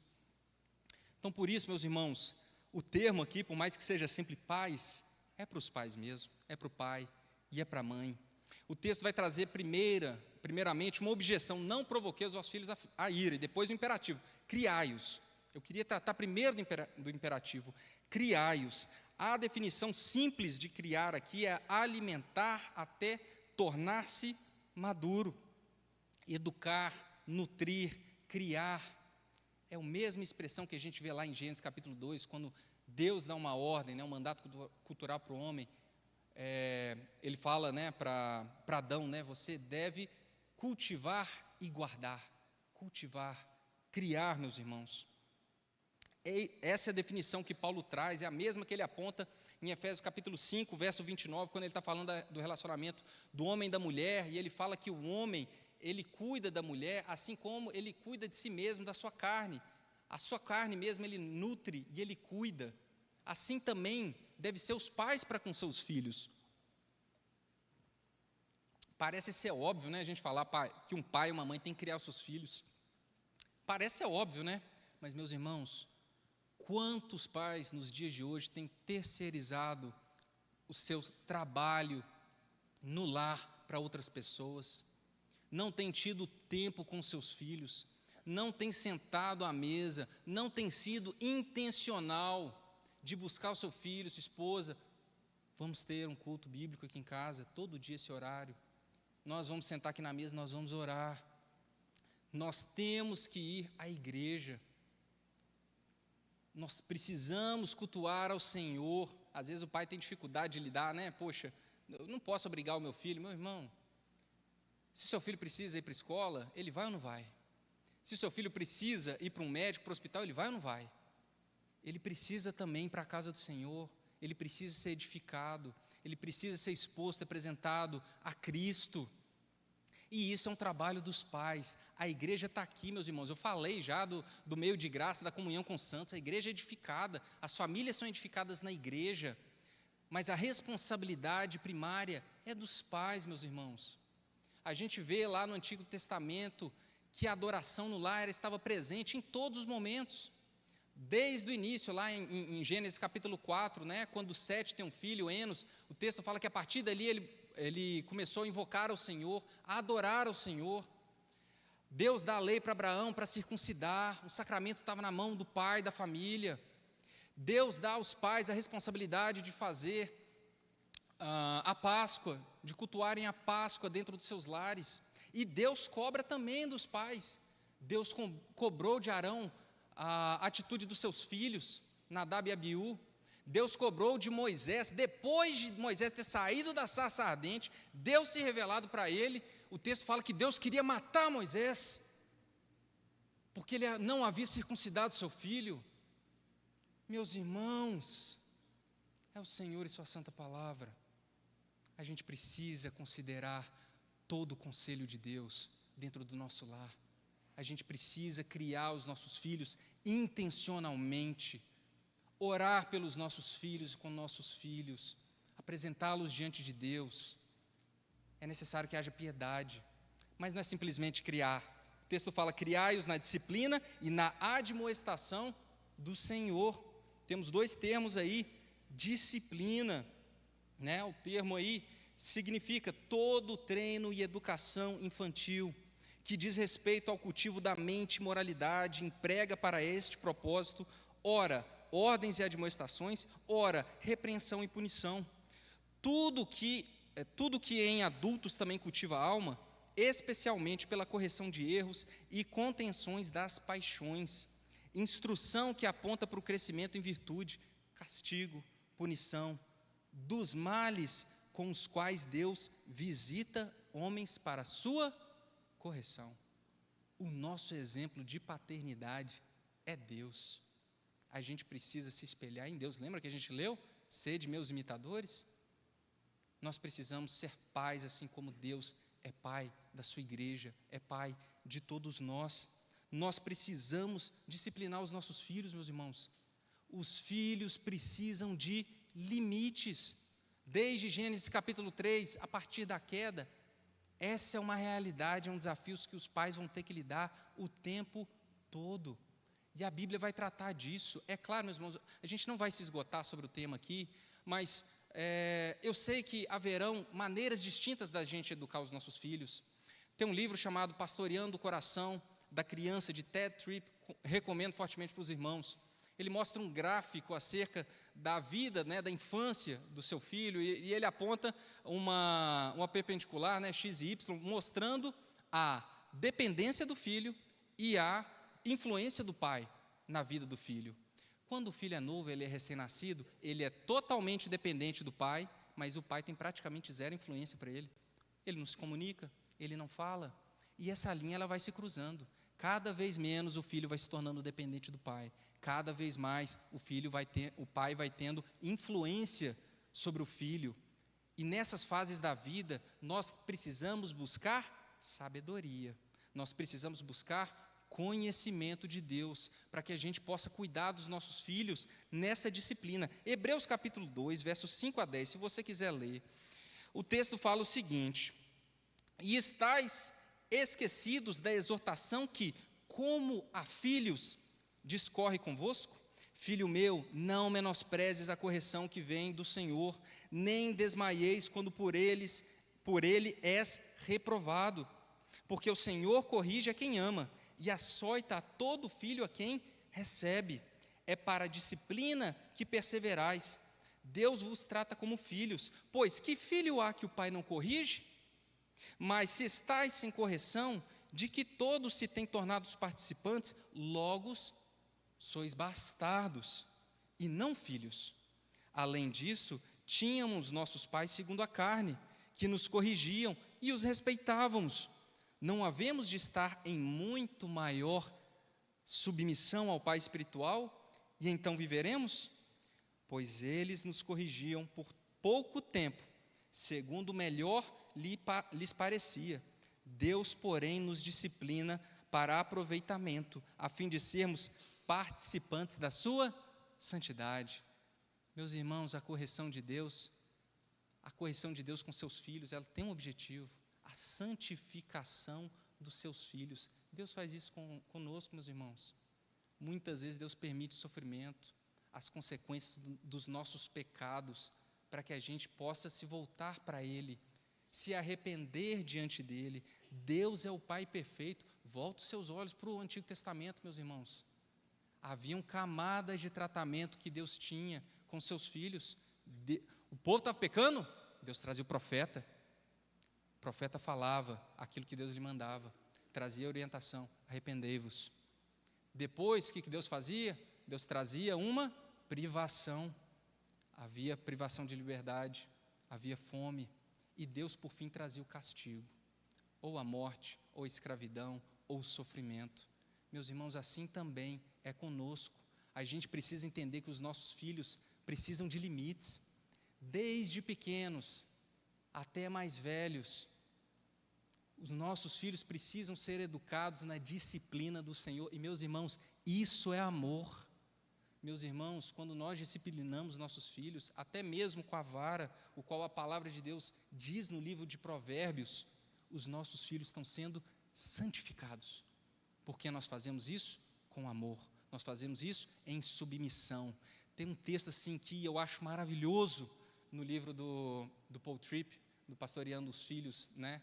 [SPEAKER 1] Então, por isso, meus irmãos, o termo aqui, por mais que seja sempre pais, é para os pais mesmo, é para o pai e é para a mãe. O texto vai trazer primeiramente uma objeção, não provoquei os vossos filhos a ira, e depois o imperativo, criai-os. Eu queria tratar primeiro do imperativo, criai-os. A definição simples de criar aqui é alimentar até tornar-se maduro, educar, nutrir, criar. É a mesma expressão que a gente vê lá em Gênesis capítulo 2, quando Deus dá uma ordem, um mandato cultural para o homem, ele fala para Adão, você deve cultivar e guardar, criar, meus irmãos. Essa é a definição que Paulo traz, é a mesma que ele aponta em Efésios capítulo 5, verso 29, quando ele está falando do relacionamento do homem e da mulher, e ele fala que o homem, ele cuida da mulher, assim como ele cuida de si mesmo, da sua carne. A sua carne mesmo ele nutre e ele cuida. Assim também deve ser os pais para com seus filhos. Parece ser óbvio, né, a gente falar que um pai e uma mãe têm que criar os seus filhos. Parece ser óbvio, né? Mas, meus irmãos, quantos pais nos dias de hoje têm terceirizado o seu trabalho no lar para outras pessoas, não têm tido tempo com seus filhos, não têm sentado à mesa, não têm sido intencional de buscar o seu filho, sua esposa. Vamos ter um culto bíblico aqui em casa, todo dia esse horário. Nós vamos sentar aqui na mesa, nós vamos orar. Nós temos que ir à igreja. Nós precisamos cultuar ao Senhor. Às vezes o pai tem dificuldade de lidar, Poxa, eu não posso obrigar o meu filho. Meu irmão, se seu filho precisa ir para a escola, ele vai ou não vai? Se seu filho precisa ir para um médico, para o hospital, ele vai ou não vai? Ele precisa também ir para a casa do Senhor, ele precisa ser edificado, ele precisa ser exposto, apresentado a Cristo. E isso é um trabalho dos pais. A igreja está aqui, meus irmãos. Eu falei já do meio de graça, da comunhão com os santos. A igreja é edificada, as famílias são edificadas na igreja. Mas a responsabilidade primária é dos pais, meus irmãos. A gente vê lá no Antigo Testamento que a adoração no lar estava presente em todos os momentos. Desde o início, lá em Gênesis capítulo 4, quando Sete tem um filho, Enos, o texto fala que a partir dali ele começou a invocar ao Senhor, a adorar ao Senhor. Deus dá a lei para Abraão para circuncidar, o sacramento estava na mão do pai da família. Deus dá aos pais a responsabilidade de fazer a Páscoa, de cultuarem a Páscoa dentro dos seus lares. E Deus cobra também dos pais. Deus cobrou de Arão a atitude dos seus filhos, Nadab e Abiú. Deus cobrou de Moisés, depois de Moisés ter saído da sarça ardente, Deus se revelado para ele. O texto fala que Deus queria matar Moisés, porque ele não havia circuncidado seu filho. Meus irmãos, é o Senhor e sua santa palavra. A gente precisa considerar todo o conselho de Deus dentro do nosso lar. A gente precisa criar os nossos filhos intencionalmente, orar pelos nossos filhos e com nossos filhos, apresentá-los diante de Deus. É necessário que haja piedade, mas não é simplesmente criar. O texto fala: criai-os na disciplina e na admoestação do Senhor. Temos dois termos aí, disciplina, né? O termo aí significa todo treino e educação infantil, que diz respeito ao cultivo da mente e moralidade, emprega para este propósito, ora, ordens e admoestações, ora, repreensão e punição. Tudo que em adultos também cultiva a alma, especialmente pela correção de erros e contenções das paixões, instrução que aponta para o crescimento em virtude, castigo, punição, dos males com os quais Deus visita homens para a sua correção. O nosso exemplo de paternidade é Deus. A gente precisa se espelhar em Deus. Lembra que a gente leu? Sede meus imitadores? Nós precisamos ser pais, assim como Deus é pai da sua igreja, é pai de todos nós. Nós precisamos disciplinar os nossos filhos, meus irmãos. Os filhos precisam de limites. Desde Gênesis capítulo 3, a partir da queda, essa é uma realidade, é um desafio que os pais vão ter que lidar o tempo todo. E a Bíblia vai tratar disso. É claro, meus irmãos, a gente não vai se esgotar sobre o tema aqui, mas eu sei que haverão maneiras distintas da gente educar os nossos filhos. Tem um livro chamado Pastoreando o Coração da Criança, de Ted Tripp, recomendo fortemente para os irmãos. Ele mostra um gráfico acerca da vida, né, da infância do seu filho, e ele aponta uma perpendicular, né, x e y, mostrando a dependência do filho e a influência do pai na vida do filho. Quando o filho é novo, ele é recém-nascido, ele é totalmente dependente do pai, mas o pai tem praticamente zero influência para ele. Ele não se comunica, ele não fala, e essa linha ela vai se cruzando. Cada vez menos o filho vai se tornando dependente do pai. Cada vez mais o pai vai tendo influência sobre o filho. E nessas fases da vida, nós precisamos buscar sabedoria. Nós precisamos buscar conhecimento de Deus, para que a gente possa cuidar dos nossos filhos nessa disciplina. Hebreus capítulo 2, versos 5 a 10, se você quiser ler. O texto fala o seguinte: e estais esquecidos da exortação que, como a filhos, discorre convosco? Filho meu, não menosprezes a correção que vem do Senhor, nem desmaieis quando por ele és reprovado, porque o Senhor corrige a quem ama, e açoita a todo filho a quem recebe. É para a disciplina que perseverais. Deus vos trata como filhos, pois que filho há que o pai não corrige? Mas se estáis sem correção, de que todos se têm tornado os participantes, logo sois bastardos, e não filhos. Além disso, tínhamos nossos pais segundo a carne, que nos corrigiam e os respeitávamos. Não havemos de estar em muito maior submissão ao Pai espiritual, e então viveremos? Pois eles nos corrigiam por pouco tempo, segundo melhor lhes parecia. Deus, porém, nos disciplina para aproveitamento, a fim de sermos participantes da sua santidade. Meus irmãos, a correção de Deus com seus filhos, ela tem um objetivo: a santificação dos seus filhos. Deus faz isso conosco, meus irmãos. Muitas vezes Deus permite sofrimento, as consequências dos nossos pecados, para que a gente possa se voltar para Ele, se arrepender diante dEle. Deus é o Pai perfeito. Volta os seus olhos para o Antigo Testamento, meus irmãos. Haviam camadas de tratamento que Deus tinha com seus filhos. O povo estava pecando, Deus trazia o profeta. O profeta falava aquilo que Deus lhe mandava, trazia orientação: arrependei-vos. Depois, o que Deus fazia? Deus trazia uma privação. Havia privação de liberdade, havia fome, e Deus, por fim, trazia o castigo, ou a morte, ou a escravidão, ou o sofrimento. Meus irmãos, assim também é conosco. A gente precisa entender que os nossos filhos precisam de limites, desde pequenos até mais velhos. Os nossos filhos precisam ser educados na disciplina do Senhor. E, meus irmãos, isso é amor. Meus irmãos, quando nós disciplinamos nossos filhos, até mesmo com a vara, o qual a palavra de Deus diz no livro de Provérbios, os nossos filhos estão sendo santificados. Porque nós fazemos isso com amor, nós fazemos isso em submissão. Tem um texto assim que eu acho maravilhoso no livro do Paul Tripp, do Pastoreando os Filhos, né?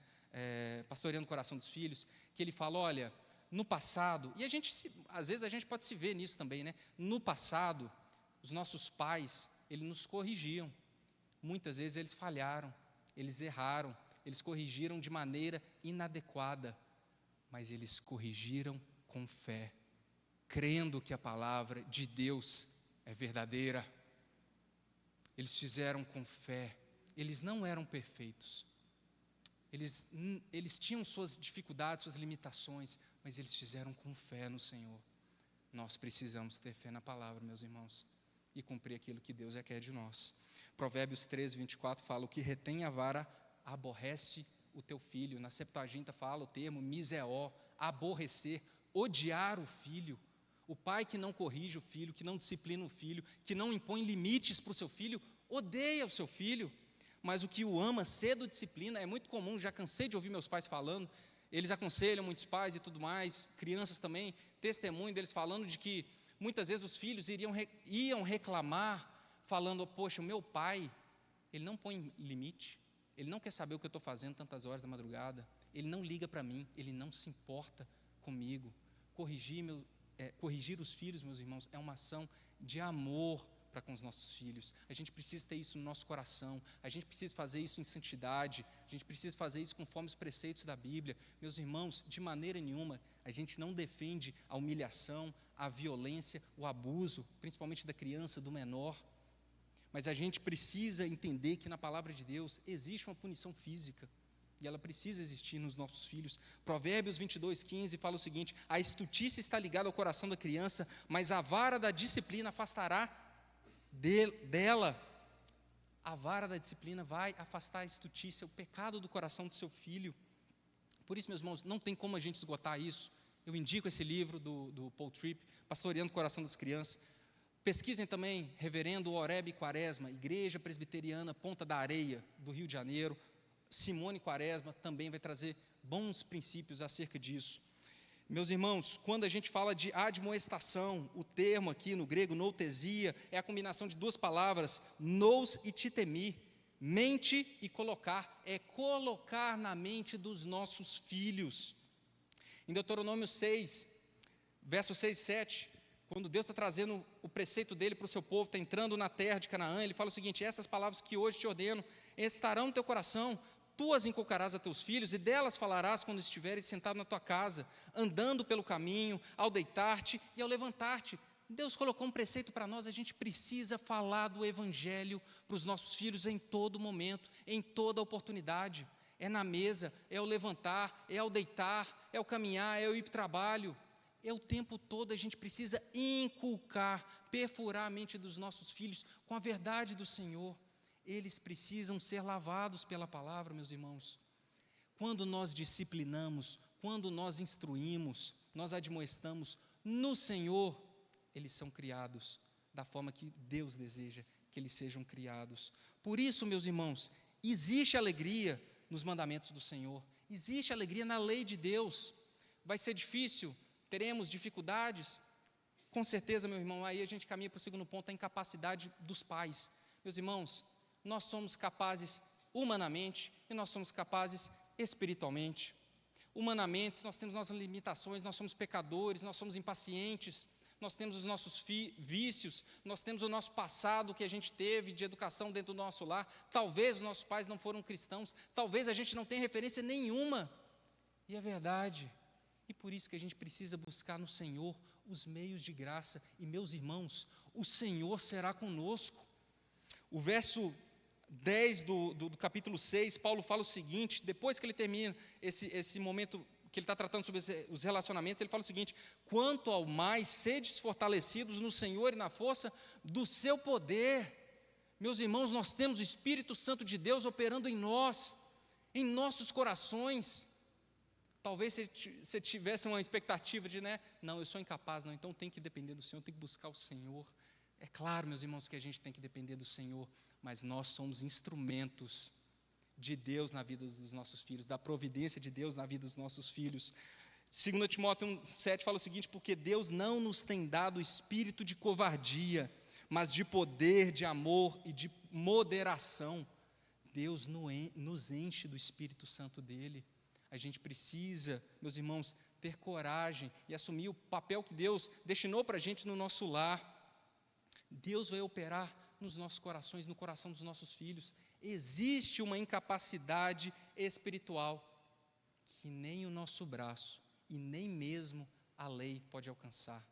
[SPEAKER 1] Pastoreando o Coração dos Filhos, que ele fala: olha, no passado, e às vezes a gente pode se ver nisso também, né? No passado, os nossos pais, eles nos corrigiam. Muitas vezes eles falharam, eles erraram, eles corrigiram de maneira inadequada, mas eles corrigiram com fé, crendo que a palavra de Deus é verdadeira. Eles fizeram com fé, eles não eram perfeitos, eles tinham suas dificuldades, suas limitações, mas eles fizeram com fé no Senhor. Nós precisamos ter fé na palavra, meus irmãos, e cumprir aquilo que Deus requer de nós. Provérbios 13, 24 fala: o que retém a vara aborrece o teu filho. Na Septuaginta fala o termo miseó, aborrecer, odiar o filho. O pai que não corrige o filho, que não disciplina o filho, que não impõe limites para o seu filho, odeia o seu filho. Mas o que o ama, cedo disciplina. É muito comum, já cansei de ouvir meus pais falando, eles aconselham muitos pais e tudo mais, crianças também, testemunho deles falando de que muitas vezes os filhos iam reclamar, falando: poxa, o meu pai, ele não põe limite, ele não quer saber o que eu estou fazendo tantas horas da madrugada, ele não liga para mim, ele não se importa comigo. Corrigir os filhos, meus irmãos, é uma ação de amor para com os nossos filhos. A gente precisa ter isso no nosso coração, a gente precisa fazer isso em santidade, a gente precisa fazer isso conforme os preceitos da Bíblia. Meus irmãos, de maneira nenhuma, a gente não defende a humilhação, a violência, o abuso, principalmente da criança, do menor, mas a gente precisa entender que na palavra de Deus existe uma punição física, e ela precisa existir nos nossos filhos. Provérbios 22, 15 fala o seguinte: a estultícia está ligada ao coração da criança, mas a vara da disciplina afastará dela. A vara da disciplina vai afastar a estultícia, o pecado do coração do seu filho. Por isso, meus irmãos, não tem como a gente esgotar isso. Eu indico esse livro do Paul Tripp, Pastoreando o Coração das Crianças. Pesquisem também Reverendo Oreb Quaresma, Igreja Presbiteriana Ponta da Areia, do Rio de Janeiro. Simone Quaresma também vai trazer bons princípios acerca disso. Meus irmãos, quando a gente fala de admoestação, o termo aqui no grego, noutesia, é a combinação de duas palavras, nous e titemi, mente e colocar, é colocar na mente dos nossos filhos. Em Deuteronômio 6, verso 6 e 7, quando Deus está trazendo o preceito dele para o seu povo, está entrando na terra de Canaã, ele fala o seguinte: essas palavras que hoje te ordeno, estarão no teu coração, tu as inculcarás a teus filhos, e delas falarás quando estiveres sentado na tua casa, andando pelo caminho, ao deitar-te e ao levantar-te. Deus colocou um preceito para nós, a gente precisa falar do Evangelho para os nossos filhos em todo momento, em toda oportunidade. É na mesa, é ao levantar, é ao deitar, é ao caminhar, é ao ir para o trabalho. É o tempo todo a gente precisa inculcar, perfurar a mente dos nossos filhos com a verdade do Senhor. Eles precisam ser lavados pela palavra, meus irmãos. Quando nós disciplinamos, quando nós instruímos, nós admoestamos no Senhor, eles são criados da forma que Deus deseja que eles sejam criados. Por isso, meus irmãos, existe alegria nos mandamentos do Senhor, existe alegria na lei de Deus. Vai ser difícil, teremos dificuldades, com certeza, meu irmão. Aí a gente caminha para o segundo ponto, a incapacidade dos pais. Meus irmãos, nós somos capazes humanamente e nós somos capazes espiritualmente. Humanamente, nós temos nossas limitações, nós somos pecadores, nós somos impacientes, nós temos os nossos vícios, nós temos o nosso passado que a gente teve de educação dentro do nosso lar. Talvez os nossos pais não foram cristãos, talvez a gente não tenha referência nenhuma. E é verdade. E por isso que a gente precisa buscar no Senhor os meios de graça. E, meus irmãos, o Senhor será conosco. O verso 10 do capítulo 6, Paulo fala o seguinte, depois que ele termina esse momento que ele está tratando sobre os relacionamentos, ele fala o seguinte: quanto ao mais, sedes fortalecidos no Senhor e na força do seu poder. Meus irmãos, nós temos o Espírito Santo de Deus operando em nós, em nossos corações. Talvez você tivesse uma expectativa de, não, eu sou incapaz, não, então tem que depender do Senhor, tem que buscar o Senhor. É claro, meus irmãos, que a gente tem que depender do Senhor, mas nós somos instrumentos de Deus na vida dos nossos filhos, da providência de Deus na vida dos nossos filhos. 2 Timóteo 1,7 fala o seguinte: porque Deus não nos tem dado espírito de covardia, mas de poder, de amor e de moderação. Deus nos enche do Espírito Santo dele. A gente precisa, meus irmãos, ter coragem e assumir o papel que Deus destinou para a gente no nosso lar. Deus vai operar nos nossos corações, no coração dos nossos filhos. Existe uma incapacidade espiritual que nem o nosso braço e nem mesmo a lei pode alcançar: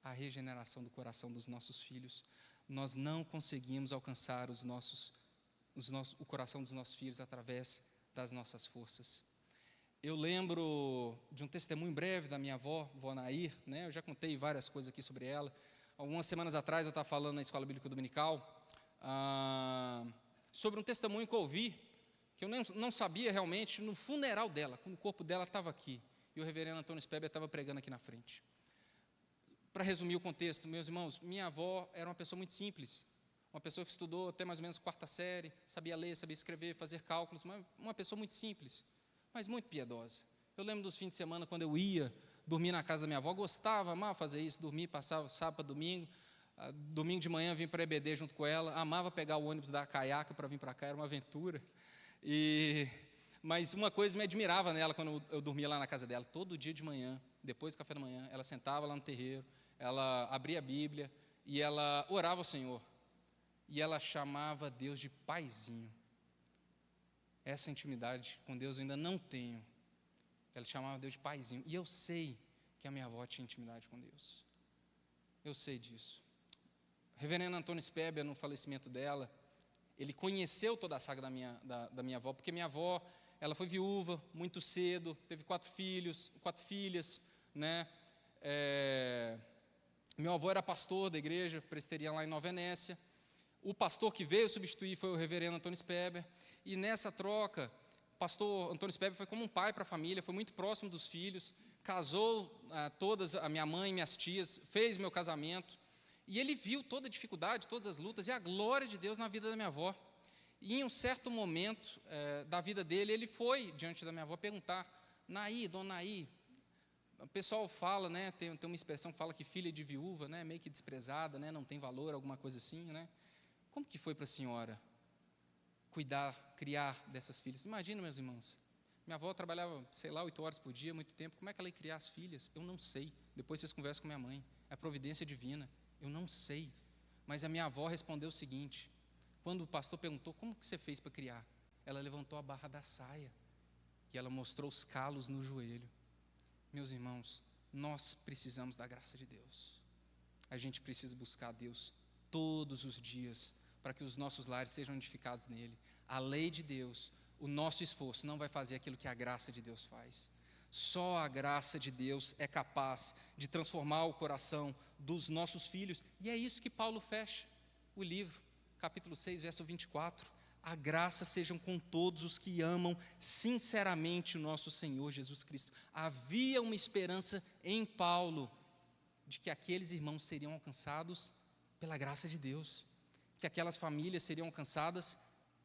[SPEAKER 1] a regeneração do coração dos nossos filhos. Nós não conseguimos alcançar o coração dos nossos filhos através das nossas forças. Eu lembro de um testemunho breve da minha avó, vó Nair, eu já contei várias coisas aqui sobre ela. Algumas semanas atrás eu estava falando na Escola Bíblica Dominical sobre um testemunho que eu ouvi, que eu não sabia realmente, no funeral dela, quando o corpo dela estava aqui, e o reverendo Antônio Speber estava pregando aqui na frente. Para resumir o contexto, meus irmãos, minha avó era uma pessoa muito simples, uma pessoa que estudou até mais ou menos 4ª série, sabia ler, sabia escrever, fazer cálculos, uma pessoa muito simples, mas muito piedosa. Eu lembro dos fins de semana, quando eu ia dormir na casa da minha avó, gostava, amava fazer isso, dormir, passava sábado para domingo, domingo de manhã vim para a EBD junto com ela, amava pegar o ônibus da Caiaca para vir para cá, era uma aventura. Mas uma coisa me admirava nela quando eu dormia lá na casa dela: todo dia de manhã, depois do café da manhã, ela sentava lá no terreiro, ela abria a Bíblia e ela orava ao Senhor, e ela chamava Deus de paizinho. Essa intimidade com Deus eu ainda não tenho. Ela chamava Deus de paizinho, e eu sei que a minha avó tinha intimidade com Deus, eu sei disso. O reverendo Antônio Speber, no falecimento dela, ele conheceu toda a saga da minha avó, porque minha avó, ela foi viúva muito cedo, teve 4 filhas, meu avô era pastor da igreja presbiteriana lá em Nova Venécia. O pastor que veio substituir foi o reverendo Antônio Speber, e nessa troca, o pastor Antônio Speber foi como um pai para a família, foi muito próximo dos filhos, casou a minha mãe e minhas tias, fez meu casamento, e ele viu toda a dificuldade, todas as lutas e a glória de Deus na vida da minha avó. E em um certo momento da vida dele, ele foi diante da minha avó perguntar: Naí, dona Naí, o pessoal fala, tem uma expressão que fala que filha de viúva, meio que desprezada, não tem valor, alguma coisa assim, Como que foi para a senhora criar dessas filhas? Imagina, meus irmãos, minha avó trabalhava, 8 horas por dia, muito tempo, como é que ela ia criar as filhas? Eu não sei, depois vocês conversam com minha mãe, é a providência divina, eu não sei. Mas a minha avó respondeu o seguinte, quando o pastor perguntou: como que você fez para criar? Ela levantou a barra da saia, e ela mostrou os calos no joelho. Meus irmãos, nós precisamos da graça de Deus, a gente precisa buscar a Deus todos os dias, para que os nossos lares sejam edificados nele. A lei de Deus, o nosso esforço não vai fazer aquilo que a graça de Deus faz. Só a graça de Deus é capaz de transformar o coração dos nossos filhos, e é isso que Paulo fecha o livro, capítulo 6, verso 24. A graça sejam com todos os que amam sinceramente o nosso Senhor Jesus Cristo. Havia uma esperança em Paulo, de que aqueles irmãos seriam alcançados pela graça de Deus, que aquelas famílias seriam alcançadas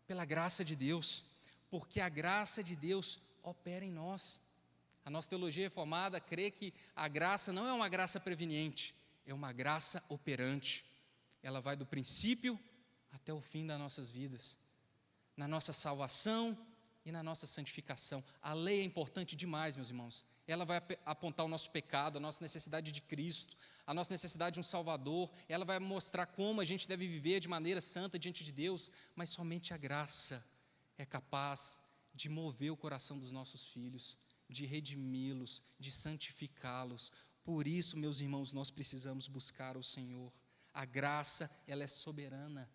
[SPEAKER 1] pela graça de Deus, porque a graça de Deus opera em nós. A nossa teologia reformada crê que a graça não é uma graça preveniente, é uma graça operante. Ela vai do princípio até o fim das nossas vidas, na nossa salvação e e na nossa santificação. A lei é importante demais, meus irmãos. Ela vai apontar o nosso pecado, a nossa necessidade de Cristo, a nossa necessidade de um Salvador. Ela vai mostrar como a gente deve viver de maneira santa diante de Deus, mas somente a graça é capaz de mover o coração dos nossos filhos, de redimi-los, de santificá-los. Por isso, meus irmãos, nós precisamos buscar o Senhor. A graça, ela é soberana.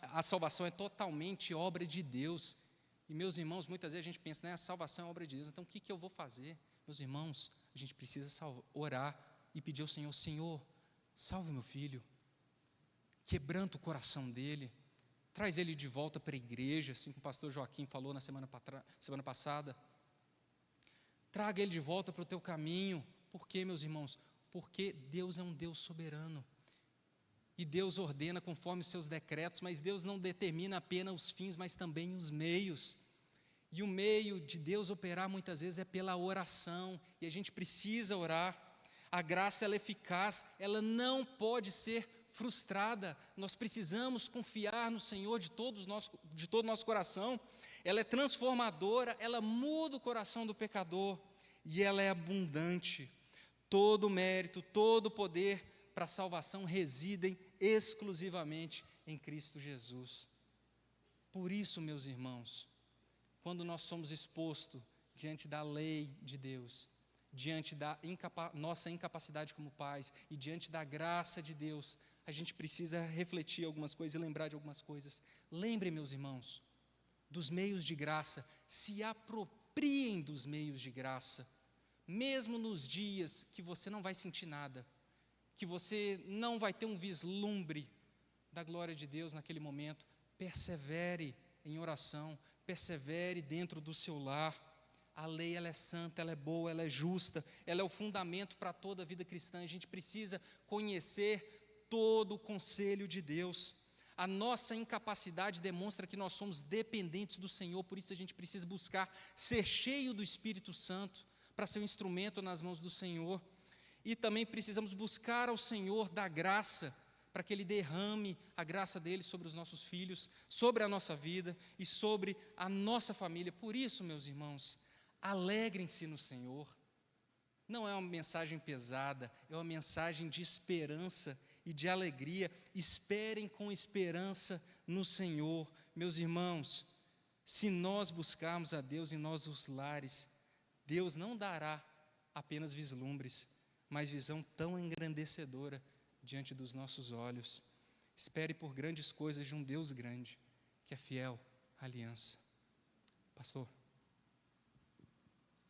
[SPEAKER 1] A salvação é totalmente obra de Deus. E, meus irmãos, muitas vezes a gente pensa, né, a salvação é obra de Deus, então o que eu vou fazer? Meus irmãos, a gente precisa orar e pedir ao Senhor, Senhor, salve meu filho, quebranta o coração dele, traz ele de volta para a igreja, assim como o pastor Joaquim falou na semana passada. Traga ele de volta para o teu caminho. Por quê, meus irmãos? Porque Deus é um Deus soberano. E Deus ordena conforme os seus decretos, mas Deus não determina apenas os fins, mas também os meios. E o meio de Deus operar muitas vezes é pela oração, e a gente precisa orar. A graça, ela é eficaz, ela não pode ser frustrada. Nós precisamos confiar no Senhor de todo o nosso coração. Ela é transformadora, ela muda o coração do pecador, e ela é abundante. Todo o mérito, todo o poder para a salvação residem exclusivamente em Cristo Jesus. Por isso, meus irmãos, quando nós somos expostos diante da lei de Deus, diante da nossa incapacidade como pais e diante da graça de Deus, a gente precisa refletir algumas coisas e lembrar de algumas coisas. Lembrem, meus irmãos, dos meios de graça, se apropriem dos meios de graça, mesmo nos dias que você não vai sentir nada, que você não vai ter um vislumbre da glória de Deus naquele momento. Persevere em oração, persevere dentro do seu lar. A lei, ela é santa, ela é boa, ela é justa, ela é o fundamento para toda a vida cristã. A gente precisa conhecer todo o conselho de Deus. A nossa incapacidade demonstra que nós somos dependentes do Senhor, por isso a gente precisa buscar ser cheio do Espírito Santo, para ser um instrumento nas mãos do Senhor. E também precisamos buscar ao Senhor da graça, para que Ele derrame a graça dEle sobre os nossos filhos, sobre a nossa vida e sobre a nossa família. Por isso, meus irmãos, alegrem-se no Senhor. Não é uma mensagem pesada, é uma mensagem de esperança e de alegria. Esperem com esperança no Senhor. Meus irmãos, se nós buscarmos a Deus em nossos lares, Deus não dará apenas vislumbres, mas visão tão engrandecedora diante dos nossos olhos. Espere por grandes coisas de um Deus grande, que é fiel à aliança. Pastor.